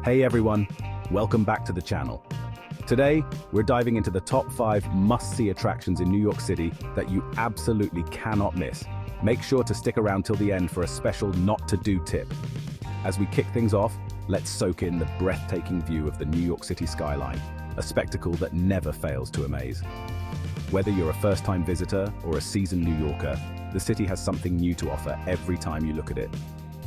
Hey everyone, welcome back to the channel. Today, we're diving into the top 5 must-see attractions in New York City that you absolutely cannot miss. Make sure to stick around till the end for a special not-to-do tip. As we kick things off, let's soak in the breathtaking view of the New York City skyline, a spectacle that never fails to amaze. Whether you're a first-time visitor or a seasoned New Yorker, the city has something new to offer every time you look at it.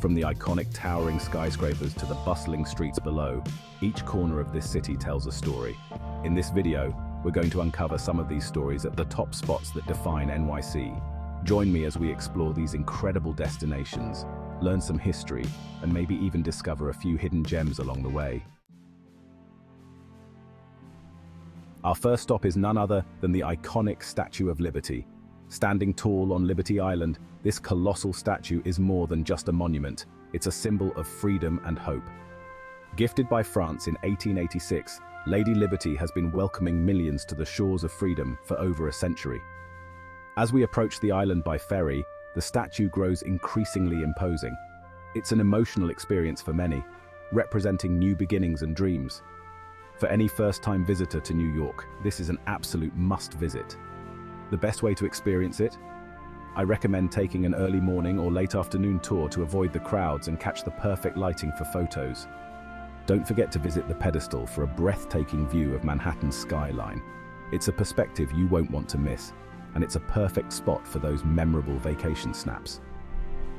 From the iconic towering skyscrapers to the bustling streets below, each corner of this city tells a story. In this video, we're going to uncover some of these stories at the top spots that define NYC. Join me as we explore these incredible destinations, learn some history, and maybe even discover a few hidden gems along the way. Our first stop is none other than the iconic Statue of Liberty. Standing tall on Liberty Island, this colossal statue is more than just a monument. It's a symbol of freedom and hope. Gifted by France in 1886, Lady Liberty has been welcoming millions to the shores of freedom for over a century. As we approach the island by ferry, the statue grows increasingly imposing. It's an emotional experience for many, representing new beginnings and dreams. For any first-time visitor to New York, this is an absolute must-visit. The best way to experience it? I recommend taking an early morning or late afternoon tour to avoid the crowds and catch the perfect lighting for photos. Don't forget to visit the pedestal for a breathtaking view of Manhattan's skyline. It's a perspective you won't want to miss, and it's a perfect spot for those memorable vacation snaps.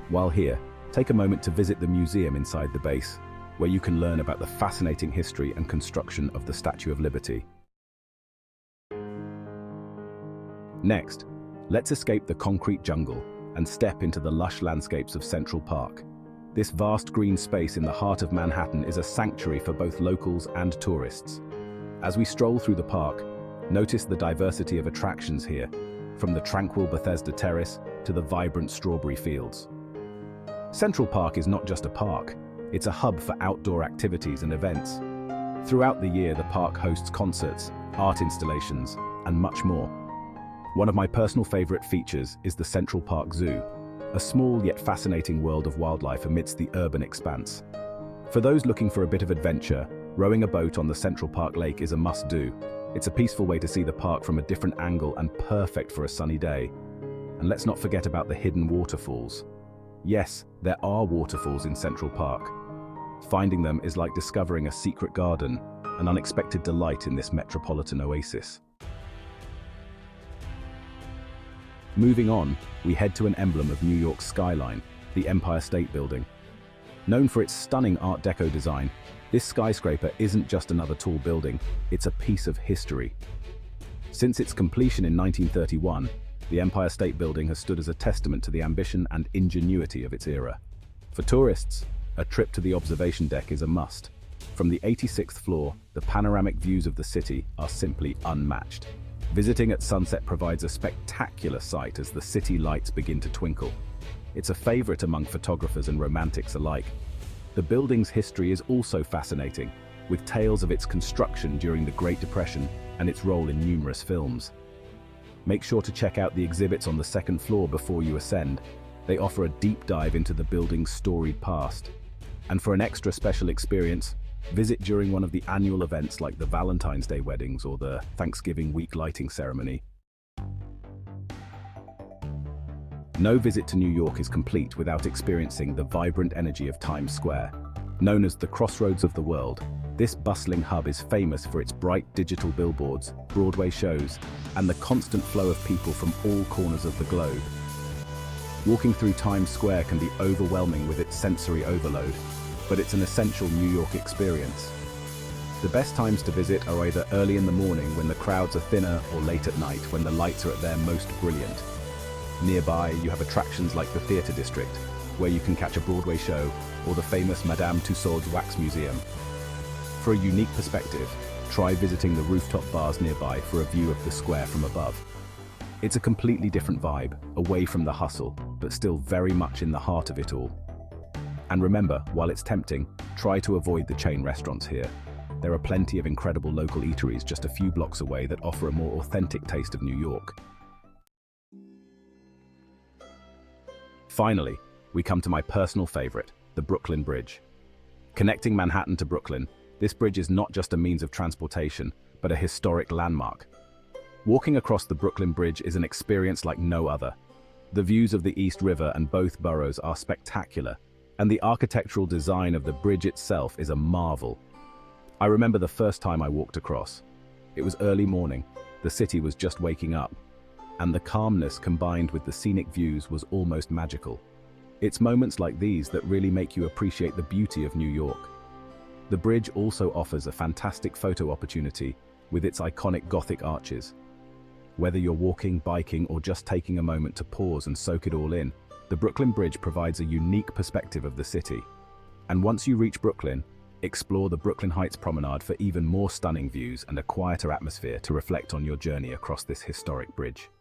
While here, take a moment to visit the museum inside the base, where you can learn about the fascinating history and construction of the Statue of Liberty. Next, let's escape the concrete jungle and step into the lush landscapes of Central Park. This vast green space in the heart of Manhattan is a sanctuary for both locals and tourists. As we stroll through the park, notice the diversity of attractions here, from the tranquil Bethesda Terrace to the vibrant strawberry fields. Central Park is not just a park, it's a hub for outdoor activities and events. Throughout the year, the park hosts concerts, art installations, and much more. One of my personal favorite features is the Central Park Zoo, a small yet fascinating world of wildlife amidst the urban expanse. For those looking for a bit of adventure, rowing a boat on the Central Park Lake is a must-do. It's a peaceful way to see the park from a different angle and perfect for a sunny day. And let's not forget about the hidden waterfalls. Yes, there are waterfalls in Central Park. Finding them is like discovering a secret garden, an unexpected delight in this metropolitan oasis. Moving on, we head to an emblem of New York's skyline, the Empire State Building. Known for its stunning Art Deco design, this skyscraper isn't just another tall building, it's a piece of history. Since its completion in 1931, the Empire State Building has stood as a testament to the ambition and ingenuity of its era. For tourists, a trip to the observation deck is a must. From the 86th floor, the panoramic views of the city are simply unmatched. Visiting at sunset provides a spectacular sight as the city lights begin to twinkle. It's a favorite among photographers and romantics alike. The building's history is also fascinating, with tales of its construction during the Great Depression and its role in numerous films. Make sure to check out the exhibits on the second floor before you ascend. They offer a deep dive into the building's storied past. And for an extra special experience, visit during one of the annual events like the Valentine's Day weddings or the Thanksgiving week lighting ceremony. No visit to New York is complete without experiencing the vibrant energy of Times Square. Known as the crossroads of the world, this bustling hub is famous for its bright digital billboards, Broadway shows, and the constant flow of people from all corners of the globe. Walking through Times Square can be overwhelming with its sensory overload, but it's an essential New York experience. The best times to visit are either early in the morning when the crowds are thinner or late at night when the lights are at their most brilliant. Nearby, you have attractions like the Theatre District, where you can catch a Broadway show, or the famous Madame Tussauds Wax Museum. For a unique perspective, try visiting the rooftop bars nearby for a view of the square from above. It's a completely different vibe, away from the hustle, but still very much in the heart of it all. And remember, while it's tempting, try to avoid the chain restaurants here. There are plenty of incredible local eateries just a few blocks away that offer a more authentic taste of New York. Finally, we come to my personal favorite, the Brooklyn Bridge. Connecting Manhattan to Brooklyn, this bridge is not just a means of transportation, but a historic landmark. Walking across the Brooklyn Bridge is an experience like no other. The views of the East River and both boroughs are spectacular, and the architectural design of the bridge itself is a marvel. I remember the first time I walked across. It was early morning, the city was just waking up, and the calmness combined with the scenic views was almost magical. It's moments like these that really make you appreciate the beauty of New York. The bridge also offers a fantastic photo opportunity with its iconic Gothic arches. Whether you're walking, biking, or just taking a moment to pause and soak it all in, the Brooklyn Bridge provides a unique perspective of the city. And once you reach Brooklyn, explore the Brooklyn Heights Promenade for even more stunning views and a quieter atmosphere to reflect on your journey across this historic bridge.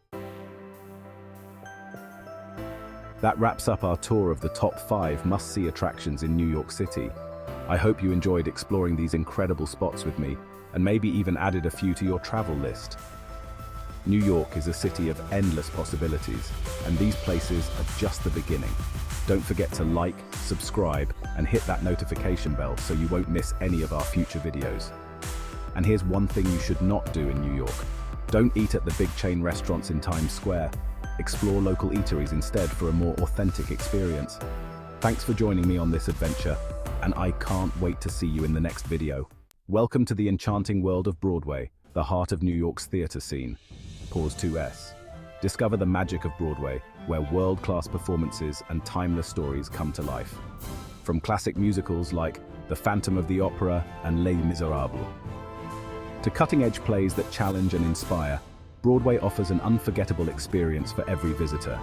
That wraps up our tour of the top 5 must-see attractions in New York City. I hope you enjoyed exploring these incredible spots with me, and maybe even added a few to your travel list. New York is a city of endless possibilities, and these places are just the beginning. Don't forget to like, subscribe, and hit that notification bell so you won't miss any of our future videos. And here's one thing you should not do in New York. Don't eat at the big chain restaurants in Times Square. Explore local eateries instead for a more authentic experience. Thanks for joining me on this adventure, and I can't wait to see you in the next video. Welcome to the enchanting world of Broadway, the heart of New York's theater scene. Pause 2S. Discover the magic of Broadway, where world-class performances and timeless stories come to life. From classic musicals like The Phantom of the Opera and Les Miserables, to cutting-edge plays that challenge and inspire, Broadway offers an unforgettable experience for every visitor.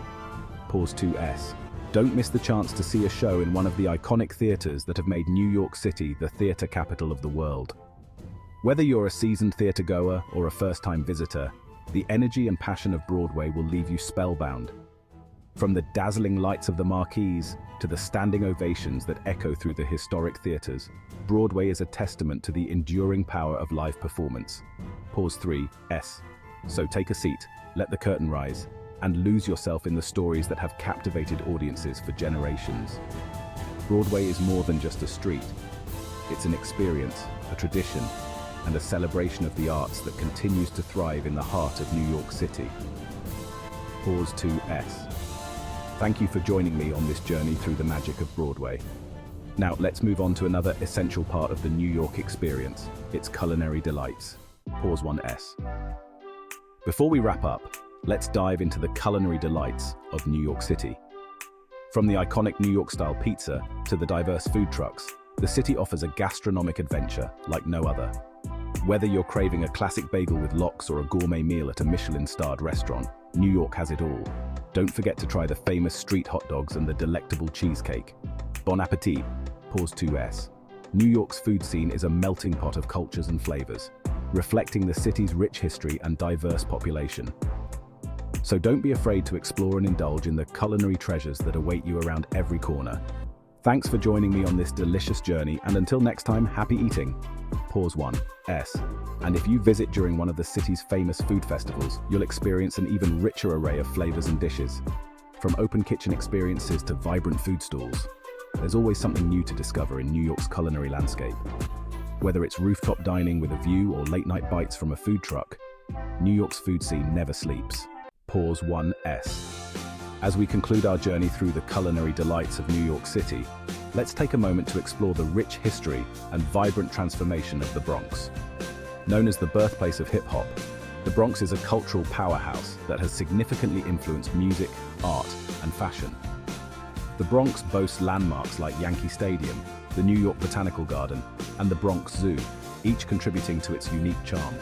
Pause 2S. Don't miss the chance to see a show in one of the iconic theaters that have made New York City the theater capital of the world. Whether you're a seasoned theatergoer or a first-time visitor, the energy and passion of Broadway will leave you spellbound. From the dazzling lights of the marquees to the standing ovations that echo through the historic theaters, Broadway is a testament to the enduring power of live performance. Pause 3S. So take a seat, let the curtain rise, and lose yourself in the stories that have captivated audiences for generations. Broadway is more than just a street. It's an experience, a tradition, and a celebration of the arts that continues to thrive in the heart of New York City. Pause 2S. Thank you for joining me on this journey through the magic of Broadway. Now let's move on to another essential part of the New York experience, its culinary delights. Pause 1S. Before we wrap up, let's dive into the culinary delights of New York City. From the iconic New York-style pizza to the diverse food trucks, the city offers a gastronomic adventure like no other. Whether you're craving a classic bagel with lox or a gourmet meal at a Michelin-starred restaurant, New York has it all. Don't forget to try the famous street hot dogs and the delectable cheesecake. Bon appetit. Pause 2S. New York's food scene is a melting pot of cultures and flavors, reflecting the city's rich history and diverse population. So don't be afraid to explore and indulge in the culinary treasures that await you around every corner. Thanks for joining me on this delicious journey, and until next time, happy eating. Pause 1S. And if you visit during one of the city's famous food festivals, you'll experience an even richer array of flavors and dishes. From open kitchen experiences to vibrant food stalls, there's always something new to discover in New York's culinary landscape. Whether it's rooftop dining with a view or late-night bites from a food truck, New York's food scene never sleeps. Pause 1S. As we conclude our journey through the culinary delights of New York City, let's take a moment to explore the rich history and vibrant transformation of the Bronx. Known as the birthplace of hip-hop, the Bronx is a cultural powerhouse that has significantly influenced music, art, and fashion. The Bronx boasts landmarks like Yankee Stadium, the New York Botanical Garden, and the Bronx Zoo, each contributing to its unique charm.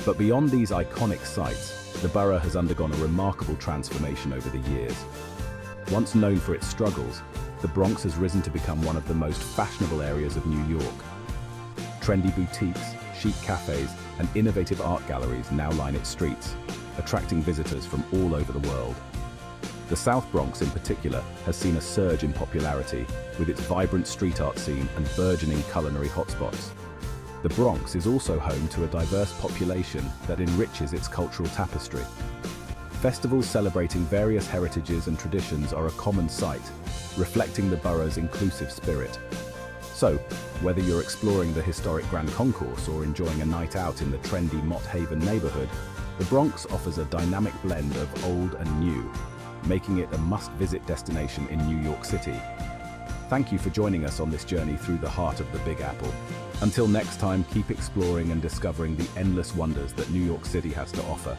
But beyond these iconic sites, the borough has undergone a remarkable transformation over the years. Once known for its struggles, the Bronx has risen to become one of the most fashionable areas of New York. Trendy boutiques, chic cafes, and innovative art galleries now line its streets, attracting visitors from all over the world. The South Bronx in particular has seen a surge in popularity with its vibrant street art scene and burgeoning culinary hotspots. The Bronx is also home to a diverse population that enriches its cultural tapestry. Festivals celebrating various heritages and traditions are a common sight, reflecting the borough's inclusive spirit. So, whether you're exploring the historic Grand Concourse or enjoying a night out in the trendy Mott Haven neighborhood, the Bronx offers a dynamic blend of old and new, making it a must-visit destination in New York City. Thank you for joining us on this journey through the heart of the Big Apple. Until next time, keep exploring and discovering the endless wonders that New York City has to offer.